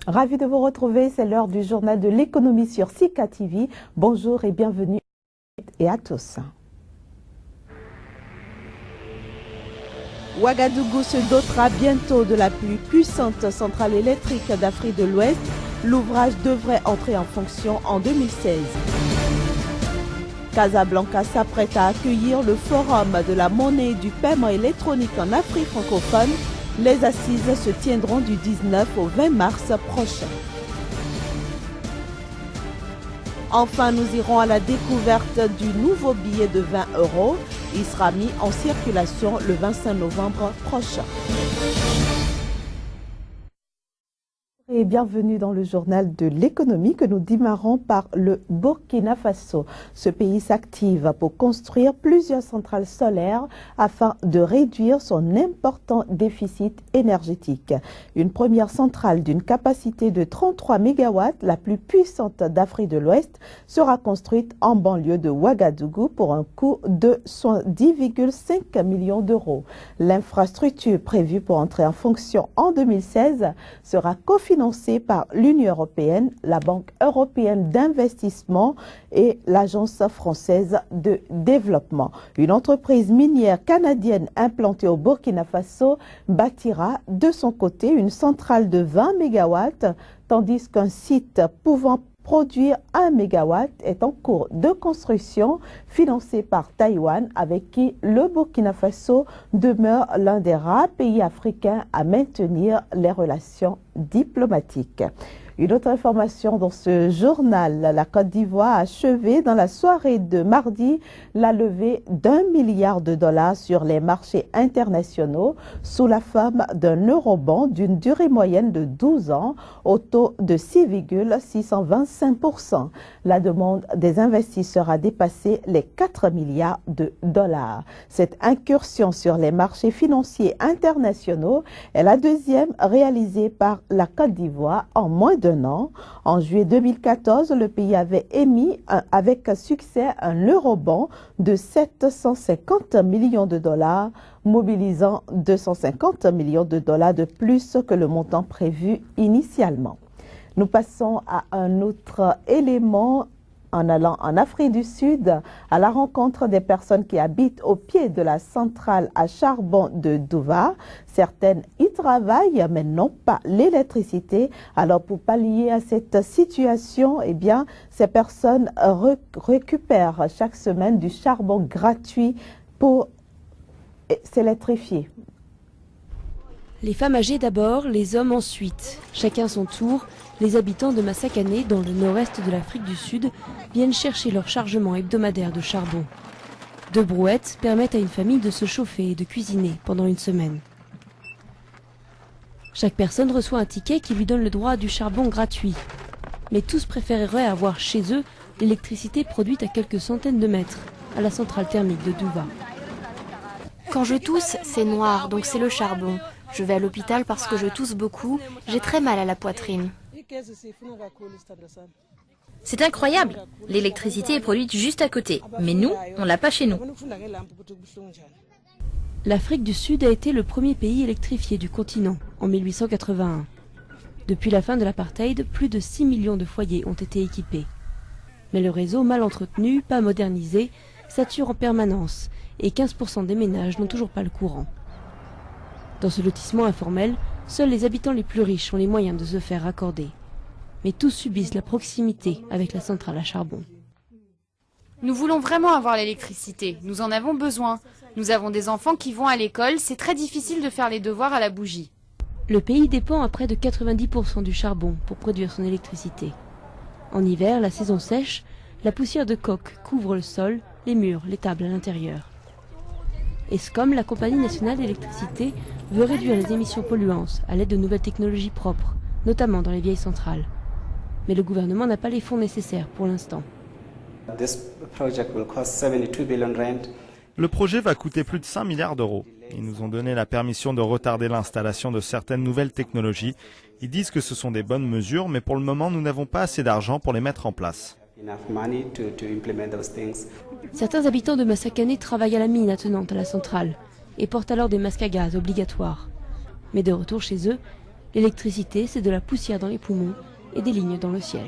Ravi de vous retrouver, c'est l'heure du journal de l'économie sur Sika TV. Bonjour et bienvenue et à tous. Ouagadougou se dotera bientôt de la plus puissante centrale électrique d'Afrique de l'Ouest. L'ouvrage devrait entrer en fonction en 2016. Casablanca s'apprête à accueillir le forum de la monnaie et du paiement électronique en Afrique francophone. Les assises se tiendront du 19 au 20 mars prochain. Enfin, nous irons à la découverte du nouveau billet de 20 €. Il sera mis en circulation le 25 novembre prochain. Et bienvenue dans le journal de l'économie que nous démarrons par le Burkina Faso. Ce pays s'active pour construire plusieurs centrales solaires afin de réduire son important déficit énergétique. Une première centrale d'une capacité de 33 MW, la plus puissante d'Afrique de l'Ouest, sera construite en banlieue de Ouagadougou pour un coût de 10,5 millions d'euros. L'infrastructure prévue pour entrer en fonction en 2016 sera cofinancée par l'Union européenne, la Banque européenne d'investissement et l'Agence française de développement. Une entreprise minière canadienne implantée au Burkina Faso bâtira de son côté une centrale de 20 MW, tandis qu'un site pouvant produire 1 MW est en cours de construction, financé par Taïwan, avec qui le Burkina Faso demeure l'un des rares pays africains à maintenir les relations diplomatiques. Une autre information dans ce journal, la Côte d'Ivoire a achevé dans la soirée de mardi la levée d'1 milliard de dollars sur les marchés internationaux sous la forme d'un eurobond d'une durée moyenne de 12 ans au taux de 6,625%. La demande des investisseurs a dépassé les 4 milliards de dollars. Cette incursion sur les marchés financiers internationaux est la deuxième réalisée par la Côte d'Ivoire en moins d'un an. En juillet 2014, le pays avait émis avec succès un eurobond de 750 millions de dollars, mobilisant 250 millions de dollars de plus que le montant prévu initialement. Nous passons à un autre élément en allant en Afrique du Sud à la rencontre des personnes qui habitent au pied de la centrale à charbon de Douva. Certaines y travaillent mais n'ont pas l'électricité. Alors pour pallier à cette situation, eh bien, ces personnes récupèrent chaque semaine du charbon gratuit pour s'électrifier. Les femmes âgées d'abord, les hommes ensuite. Chacun son tour. Les habitants de Massakane, dans le nord-est de l'Afrique du Sud, viennent chercher leur chargement hebdomadaire de charbon. 2 brouettes permettent à une famille de se chauffer et de cuisiner pendant une semaine. Chaque personne reçoit un ticket qui lui donne le droit à du charbon gratuit. Mais tous préféreraient avoir chez eux l'électricité produite à quelques centaines de mètres, à la centrale thermique de Douva. Quand je tousse, c'est noir, donc c'est le charbon. Je vais à l'hôpital parce que je tousse beaucoup, j'ai très mal à la poitrine. C'est incroyable. L'électricité est produite juste à côté, mais nous, on l'a pas chez nous. L'Afrique du Sud a été le premier pays électrifié du continent en 1881. Depuis la fin de l'apartheid, plus de 6 millions de foyers ont été équipés. Mais le réseau mal entretenu, pas modernisé, sature en permanence et 15% des ménages n'ont toujours pas le courant. Dans ce lotissement informel, seuls les habitants les plus riches ont les moyens de se faire raccorder. Mais tous subissent la proximité avec la centrale à charbon. Nous voulons vraiment avoir l'électricité, nous en avons besoin. Nous avons des enfants qui vont à l'école, c'est très difficile de faire les devoirs à la bougie. Le pays dépend à près de 90% du charbon pour produire son électricité. En hiver, la saison sèche, la poussière de coke couvre le sol, les murs, les tables à l'intérieur. Eskom, la compagnie nationale d'électricité, veut réduire les émissions polluantes à l'aide de nouvelles technologies propres, notamment dans les vieilles centrales. Mais le gouvernement n'a pas les fonds nécessaires pour l'instant. Le projet va coûter plus de 5 milliards d'euros. Ils nous ont donné la permission de retarder l'installation de certaines nouvelles technologies. Ils disent que ce sont des bonnes mesures, mais pour le moment, nous n'avons pas assez d'argent pour les mettre en place. Certains habitants de Massakane travaillent à la mine attenante à la centrale et portent alors des masques à gaz obligatoires. Mais de retour chez eux, L'électricité, c'est de la poussière dans les poumons et des lignes dans le ciel.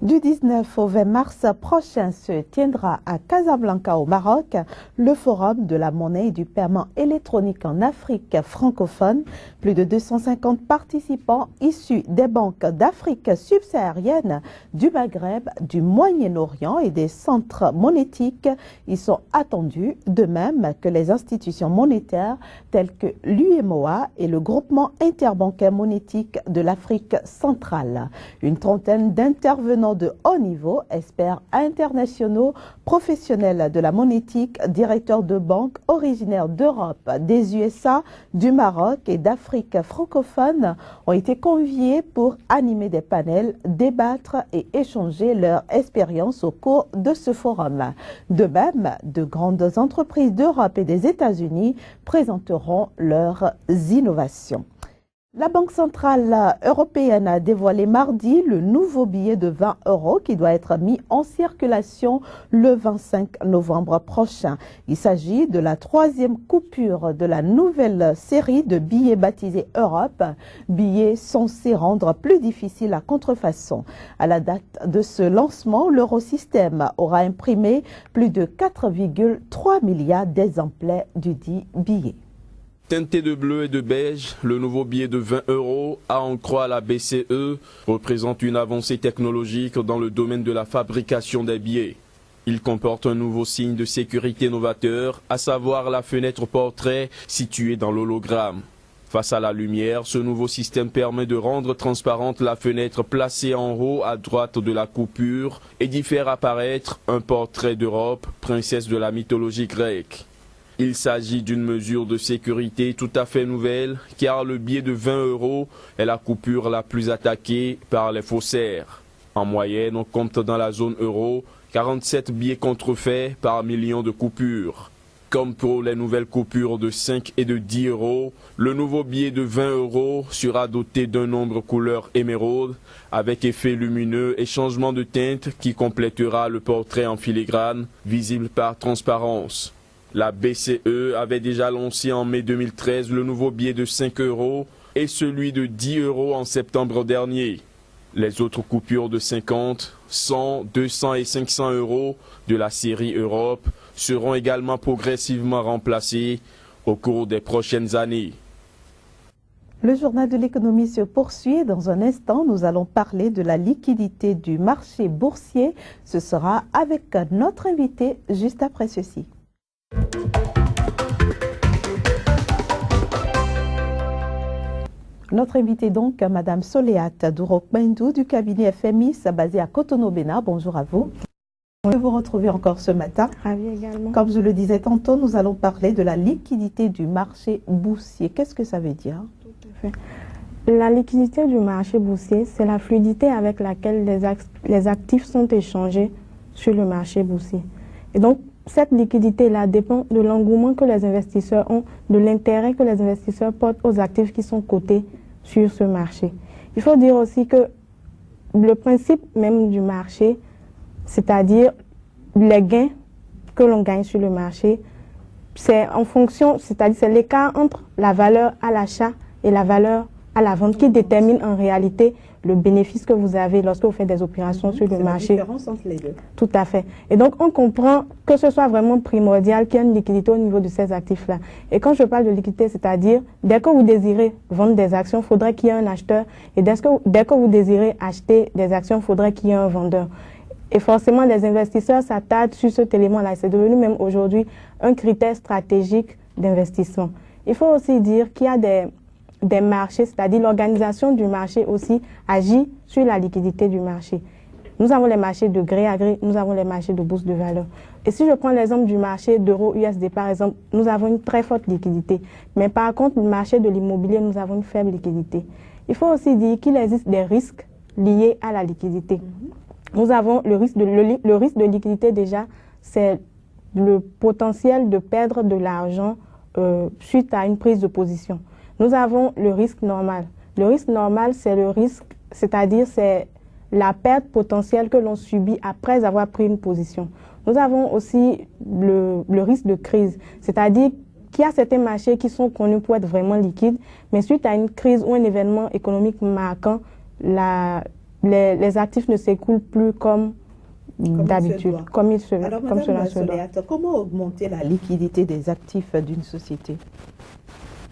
Du 19 au 20 mars prochain se tiendra à Casablanca au Maroc le forum de la monnaie et du paiement électronique en Afrique francophone. Plus de 250 participants issus des banques d'Afrique subsaharienne, du Maghreb, du Moyen-Orient et des centres monétiques y sont attendus, de même que les institutions monétaires telles que l'UMOA et le groupement interbancaire monétique de l'Afrique centrale. Une trentaine d'intervenants de haut niveau, experts internationaux, professionnels de la monétique, directeurs de banques originaires d'Europe, des USA, du Maroc et d'Afrique francophone ont été conviés pour animer des panels, débattre et échanger leur expérience au cours de ce forum. De même, de grandes entreprises d'Europe et des États-Unis présenteront leurs innovations. La Banque centrale européenne a dévoilé mardi le nouveau billet de 20 € qui doit être mis en circulation le 25 novembre prochain. Il s'agit de la troisième coupure de la nouvelle série de billets baptisés Europe, billets censés rendre plus difficile la contrefaçon. À la date de ce lancement, l'Eurosystème aura imprimé plus de 4,3 milliards d'exemplaires du dit billet. Teinté de bleu et de beige, le nouveau billet de 20 €, à en croire la BCE, représente une avancée technologique dans le domaine de la fabrication des billets. Il comporte un nouveau signe de sécurité novateur, à savoir la fenêtre portrait située dans l'hologramme. Face à la lumière, ce nouveau système permet de rendre transparente la fenêtre placée en haut à droite de la coupure et d'y faire apparaître un portrait d'Europe, princesse de la mythologie grecque. Il s'agit d'une mesure de sécurité tout à fait nouvelle, car le billet de 20 € est la coupure la plus attaquée par les faussaires. En moyenne, on compte dans la zone euro 47 billets contrefaits par million de coupures. Comme pour les nouvelles coupures de 5 et de 10 €, le nouveau billet de 20 € sera doté d'un nombre couleur émeraude, avec effet lumineux et changement de teinte qui complétera le portrait en filigrane, visible par transparence. La BCE avait déjà lancé en mai 2013 le nouveau billet de 5 € et celui de 10 € en septembre dernier. Les autres coupures de 50, 100, 200 et 500 € de la série Europe seront également progressivement remplacées au cours des prochaines années. Le journal de l'économie se poursuit. Dans un instant, nous allons parler de la liquidité du marché boursier. Ce sera avec notre invité juste après ceci. Notre invitée donc, Madame Soléat Dourok-Mendou du cabinet FMIS basé à Cotonou-Bénin. Bonjour à vous. On peut vous retrouver encore ce matin. Ravi également. Comme je le disais tantôt, nous allons parler de la liquidité du marché boursier. Qu'est-ce que ça veut dire? Tout à fait. La liquidité du marché boursier, c'est la fluidité avec laquelle les actifs sont échangés sur le marché boursier. Et donc, cette liquidité-là dépend de l'engouement que les investisseurs ont, de l'intérêt que les investisseurs portent aux actifs qui sont cotés sur ce marché. Il faut dire aussi que le principe même du marché, c'est-à-dire les gains que l'on gagne sur le marché, c'est en fonction, c'est-à-dire c'est l'écart entre la valeur à l'achat et la valeur à la vente qui détermine en réalité le bénéfice que vous avez lorsque vous faites des opérations sur le marché. La différence entre les deux. Tout à fait. Et donc, on comprend que ce soit vraiment primordial qu'il y ait une liquidité au niveau de ces actifs-là. Et quand je parle de liquidité, c'est-à-dire, dès que vous désirez vendre des actions, il faudrait qu'il y ait un acheteur. Et dès que vous désirez acheter des actions, il faudrait qu'il y ait un vendeur. Et forcément, les investisseurs s'attardent sur cet élément-là. C'est devenu même aujourd'hui un critère stratégique d'investissement. Il faut aussi dire qu'il y a des marchés, c'est-à-dire l'organisation du marché aussi agit sur la liquidité du marché. Nous avons les marchés de gré à gré, nous avons les marchés de bourse de valeur. Et si je prends l'exemple du marché d'euro-USD par exemple, nous avons une très forte liquidité. Mais par contre, le marché de l'immobilier, nous avons une faible liquidité. Il faut aussi dire qu'il existe des risques liés à la liquidité. Nous avons le risque de liquidité déjà, c'est le potentiel de perdre de l'argent suite à une prise de position. Nous avons le risque normal. Le risque normal, c'est le risque, c'est-à-dire c'est la perte potentielle que l'on subit après avoir pris une position. Nous avons aussi le risque de crise, c'est-à-dire qu'il y a certains marchés qui sont connus pour être vraiment liquides, mais suite à une crise ou un événement économique marquant, les actifs ne s'écoulent plus comme d'habitude, comme cela se doit. Comment augmenter la liquidité des actifs d'une société?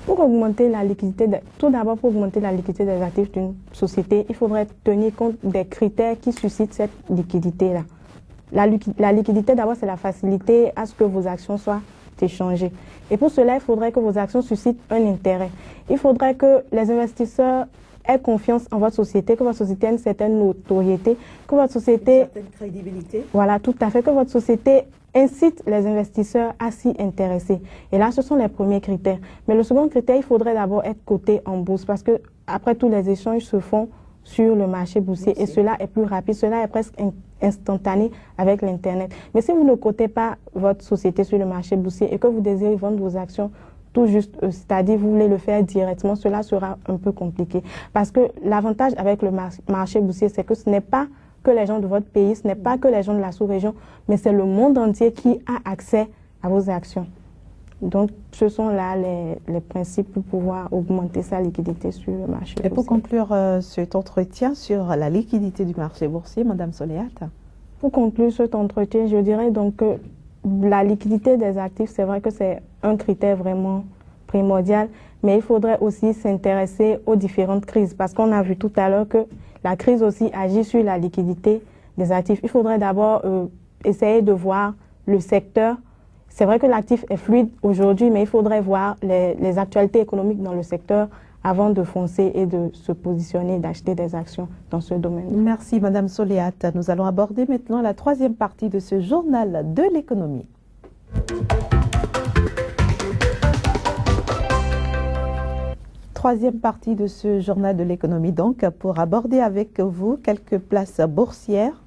Pour augmenter la liquidité, tout d'abord pour augmenter la liquidité des actifs d'une société, il faudrait tenir compte des critères qui suscitent cette liquidité-là. La liquidité, d'abord, c'est la facilité à ce que vos actions soient échangées. Et pour cela, il faudrait que vos actions suscitent un intérêt. Il faudrait que les investisseurs aient confiance en votre société, que votre société ait une certaine notoriété, que votre société... Une certaine crédibilité. Voilà, tout à fait, que votre société incite les investisseurs à s'y intéresser. Et là, ce sont les premiers critères. Mais le second critère, il faudrait d'abord être coté en bourse parce que, après tout, les échanges se font sur le marché boursier et cela est plus rapide, cela est presque instantané avec l'Internet. Mais si vous ne cotez pas votre société sur le marché boursier et que vous désirez vendre vos actions tout juste, c'est-à-dire vous voulez le faire directement, cela sera un peu compliqué. Parce que l'avantage avec le marché boursier, c'est que ce n'est pas que les gens de votre pays, ce n'est pas que les gens de la sous-région, mais c'est le monde entier qui a accès à vos actions. Donc, ce sont là les principes pour pouvoir augmenter sa liquidité sur le marché boursier. Et pour conclure cet entretien sur la liquidité du marché boursier, Madame Soleat? Pour conclure cet entretien, je dirais donc que la liquidité des actifs, c'est vrai que c'est un critère vraiment primordial, mais il faudrait aussi s'intéresser aux différentes crises, parce qu'on a vu tout à l'heure que la crise aussi agit sur la liquidité des actifs. Il faudrait d'abord essayer de voir le secteur. C'est vrai que l'actif est fluide aujourd'hui, mais il faudrait voir les actualités économiques dans le secteur avant de foncer et de se positionner, d'acheter des actions dans ce domaine. Merci Madame Soleat. Nous allons aborder maintenant la troisième partie de ce journal de l'économie. Troisième partie de ce journal de l'économie, donc, pour aborder avec vous quelques places boursières.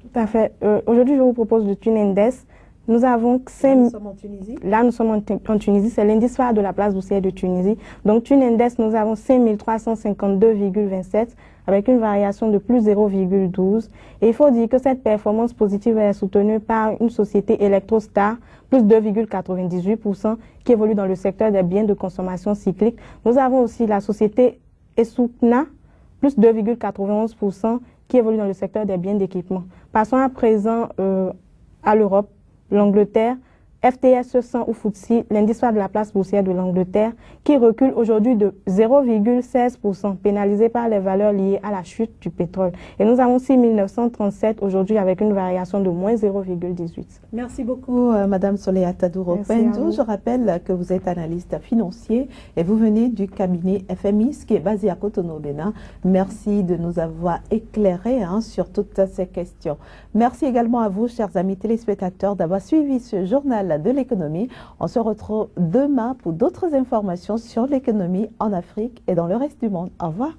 Tout à fait. Aujourd'hui, je vous propose le Tunindex. Nous avons nous sommes en Tunisie. Là, nous sommes en Tunisie. C'est l'indice phare de la place boursière de Tunisie. Donc, Tunindex, nous avons 5352,27 avec une variation de plus 0,12. Et il faut dire que cette performance positive est soutenue par une société Electrostar, plus 2,98%, qui évolue dans le secteur des biens de consommation cyclique. Nous avons aussi la société Essoukna, plus 2,91%, qui évolue dans le secteur des biens d'équipement. Passons à présent à l'Europe. L'Angleterre, FTSE 100 ou FTSE, l'indice phare de la place boursière de l'Angleterre, qui recule aujourd'hui de 0,16%, pénalisé par les valeurs liées à la chute du pétrole. Et nous avons 6937 aujourd'hui avec une variation de moins 0,18. Merci beaucoup Madame Soleat Douro-Pendo. Je rappelle que vous êtes analyste financier et vous venez du cabinet FMIS qui est basé à Cotonou au Bénin. Merci de nous avoir éclairés sur toutes ces questions. Merci également à vous, chers amis téléspectateurs, d'avoir suivi ce journal de l'économie. On se retrouve demain pour d'autres informations sur l'économie en Afrique et dans le reste du monde. Au revoir.